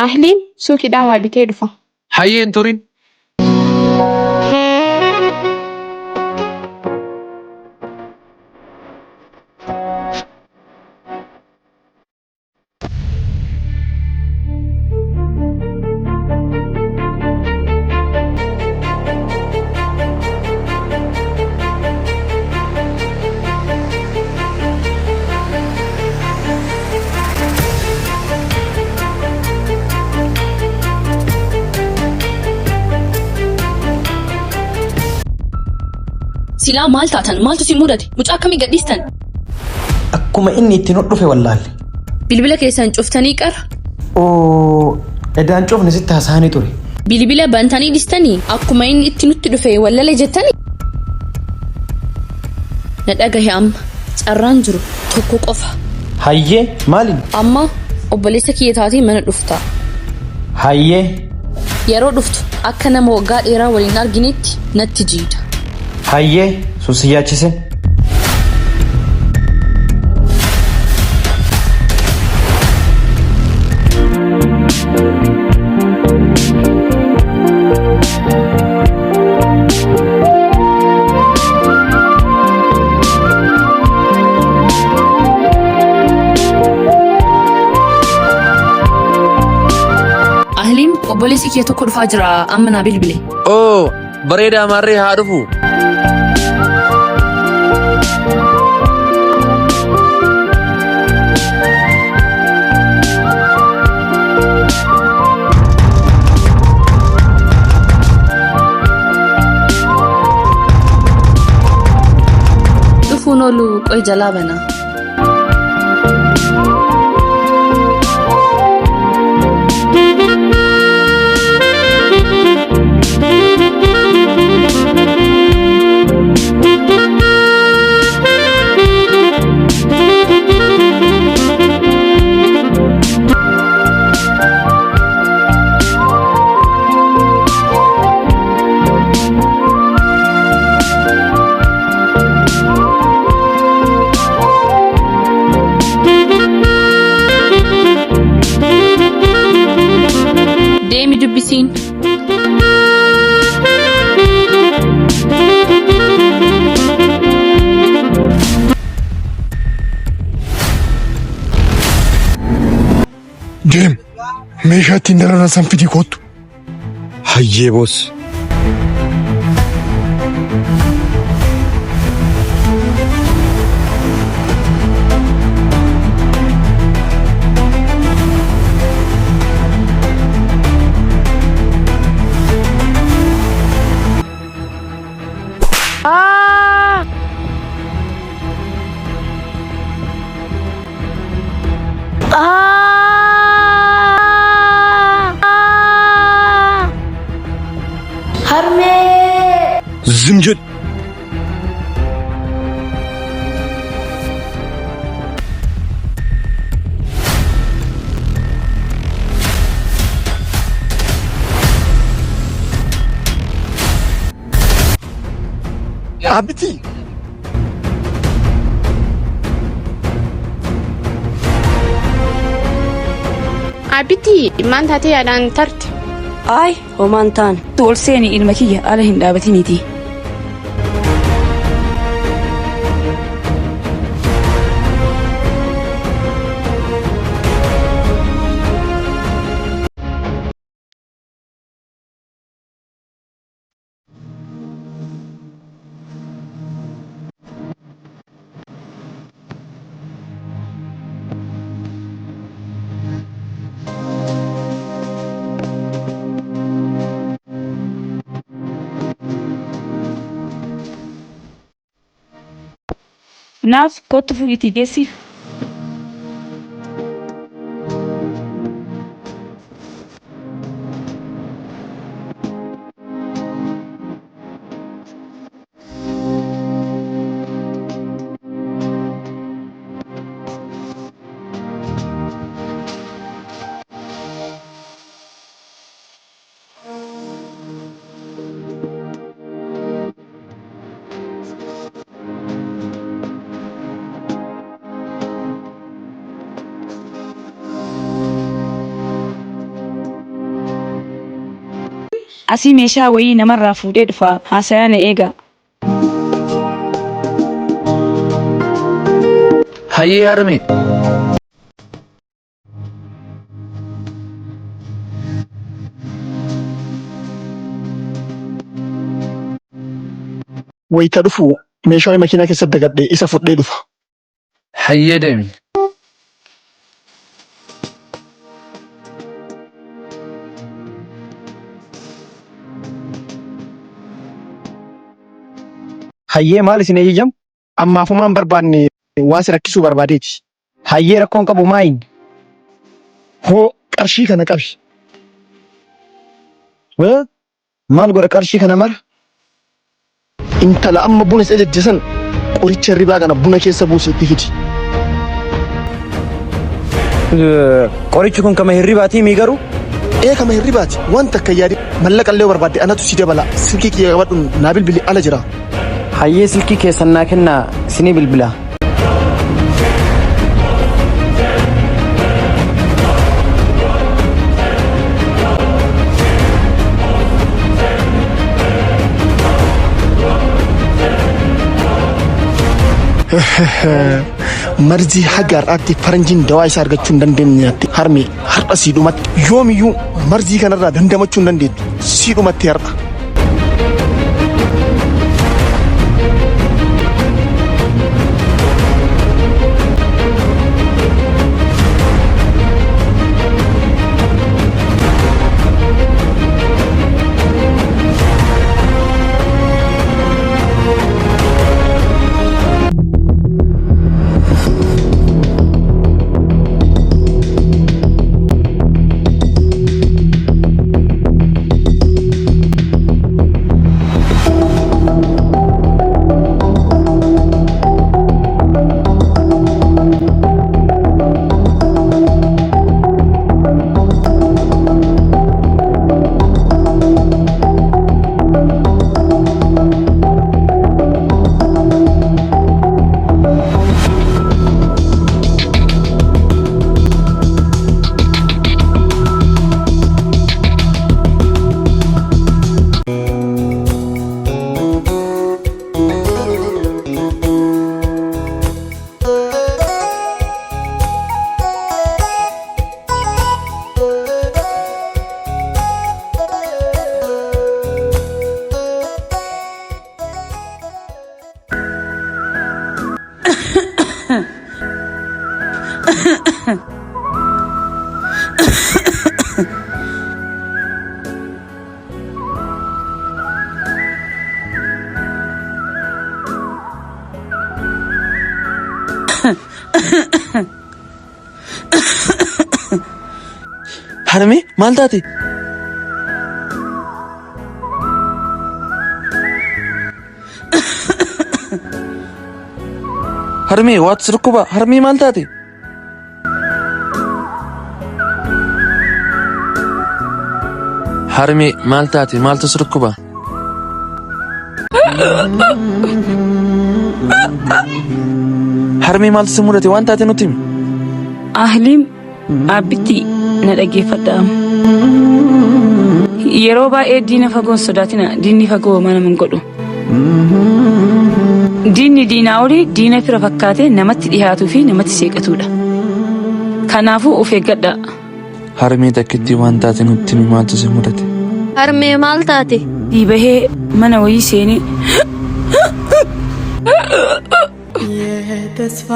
أهلين سوكي دعوة بتدفع. حي انتورين. سلا مال تاتن مال تسي مودتي مش أكمي قديستن أكما إني تنقف والله بلبلة كيسان شوفتني كر أو إذا نشوف نسيتها سهاني توري بلبلة بانتاني ديستني أكما إني تنقف ولا لجتني ندقه يا أم الرانجرو توكوك أفا هاي مالي أما أبليسا كيتاتي من الأفتا هاي يارو دفتو أكنا موقع إيرا ولينار جنيت نتجيد هاي سوسياتشيسي أهلين أبليسا كيتوكو الفاجرة أمنا بلبلي اوه بريدة مري هادفو. دفونولو قوي جلابنا ديمي دبسين ديم ميشاتي نرانا سنفدي كوتو. حي بوس. زمجد عبتي عبيتي ما أنت هتي على أنترت. آي ومانتان تقول سيني المكية على هندابتني دي ناس كنت في تيجي Asii meeshaa wayii namarraa fuudhee dhufa haasayaan eega. Hayyee harmee. Wayita dhufu meeshaa makiinaa keessatti dagadhee isa fudhee dhufa. Hayyee deemi. Hayyee maal isin eeyyam? Ammaafumaan barbaanne waan si rakkisuu barbaadeeti. Hayyee rakkoon qabu maayin? Hoo qarshii kana qabi. Maal godha qarshii kana mara? Intala amma buna isa jajjasan qoricha hirribaa kana buna keessa buusetti fidi. Qorichi kun kama hirribaatii mii garuu? Kama hirribaati wanta akka yaadi mallaqallee barbaadde anatu si dabala silkii kiyya qabadhuun naa bilbili ala jira. Hayyee silkii keessan naa kennaa isinii bilbila. Marzii haga har'aatti faranjiin dawaa isaa argachuu hin dandeenyetti harmee har'a siidhumatti yoomiyyuu marzii kanarraa dandamachuu hin dandeettu siidhumatti har'a. Harmee maal taate? Harmee waat sirkuba harmee maal taate? Harmee maal taate maaltu sirkuba? Harmee maaltu si mudate waan taate nutti himi? Ahliim abbitti na dhaggeeffadhaa. Yeroo baay'ee diina fagoon sodaatina diinni fagoo mana min godhu. Diinni diinaa olii diina fira fakkaatee namatti dhihaatuu fi namatti seeqatuudha. Kanaafuu of eeggadhaa. Harmee takkitti waan taate nutti himi maaltu si mudate? Harmee maal taate? Diibahee mana wayii seenee የተስፋ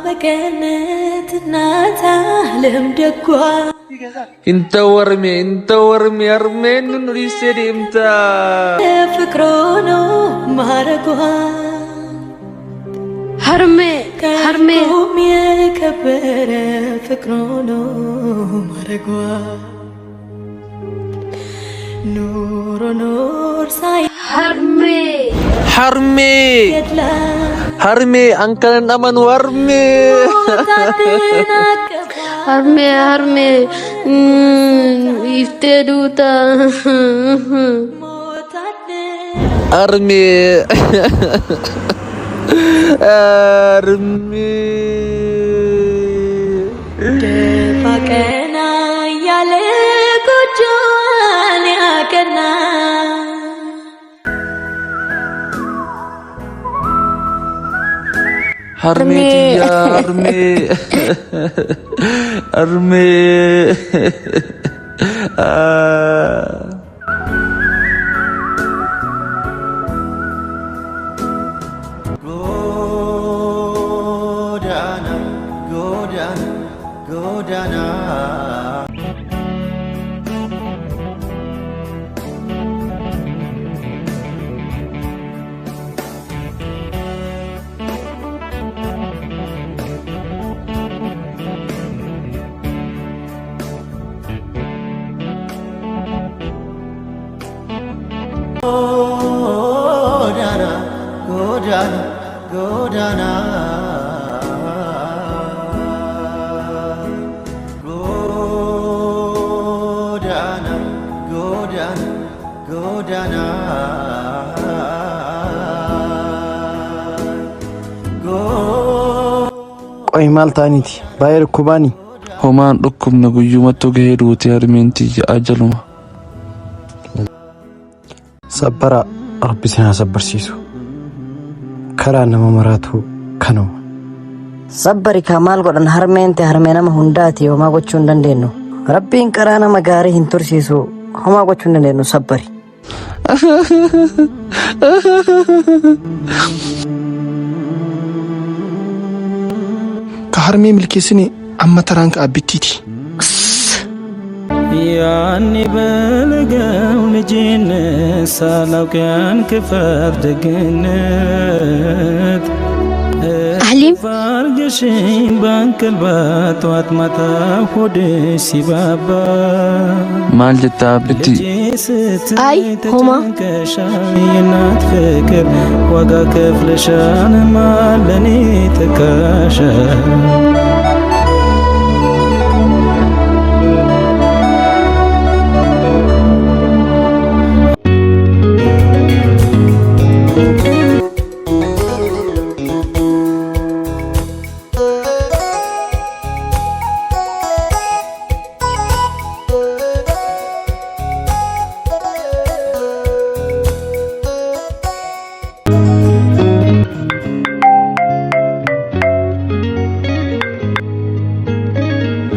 መቀነት እናት ዓለም ደጓ Inta warme harmee nurisee deemta. ፍቅሮ ነው ማረጓ Harmee ከቁም የከበረ ፍቅሮ ነው ማረጓ ኑሮ ኖር ሳይ Harmee angkalan aman harmee. Harmee iftee duuta. Harmee ደፋ ቀና ያለ ጎጆዋን ያቀና Harmee yaa harmee. Harmee. Qoy maal ta'aniiti baay'ee dhukkubaani. Homaan dhukkubna guyyumattu gahee duute harmeentii ajaluma. Sabbara Rabbi sinaa sabbarsiisu. Karaa nama maraatu kanuma. Sabbari kaa maal godhan harmeente harmee nama hundaati homaa gochuu hin dandeenyu. Rabbiin karaa nama gaarii hin tursiisu homaa gochuu hin dandeenyu sabbari. Ka harmee milkeessine amma taraan ka abbittiiti. ያኔ በለጋው ልጅነት ሳላውቅ ያን ክፋት ደግነት አህሊም ፋርገሽኝ ባንቀልባ ጠዋት ማታ ሆድሽ ሲባባ ማል ጀታ አብቲ አይ ሆማ የእናት ፍቅር ዋጋ ከፍለሻል ማለኔ ተካሻ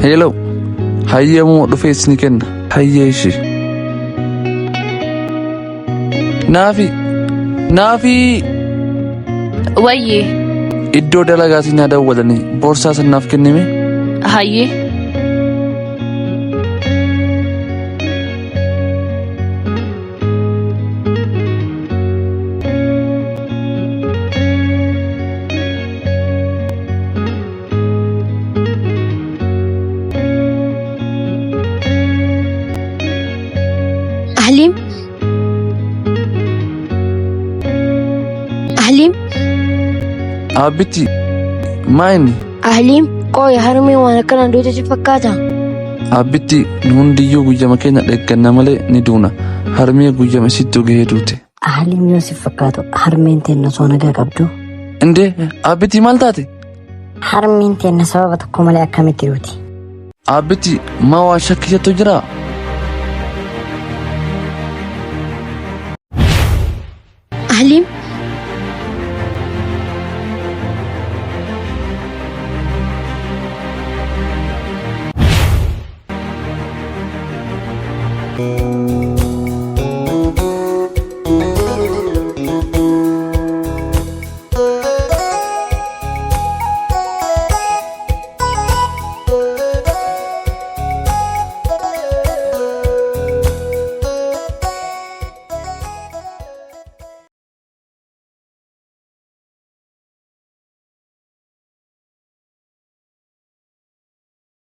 Hello. Hayyamoo dhufees ni kenna. Hayyee ishee. Naafi. Wayyee. Iddoo dalagaatiin yaa dawwalanii boorsaa sannaaf kennime. Hayyee. أهليم Abiti maayini. أهليم قوي هرمي وأنا كان دوتي فكاتا Abiti hundiyyuu guyyama keenya dheegganna malee ni duuna. Harmee guyyama sittuu gahee duute. Ahaliim yoo si fakkaatu harmeen teenna soo nagaa qabdu. Indee abiti maal taate? Harmeen teenna sababa tokko malee akkamitti duuti? Abiti maa waa shakkisattu jira? أهليم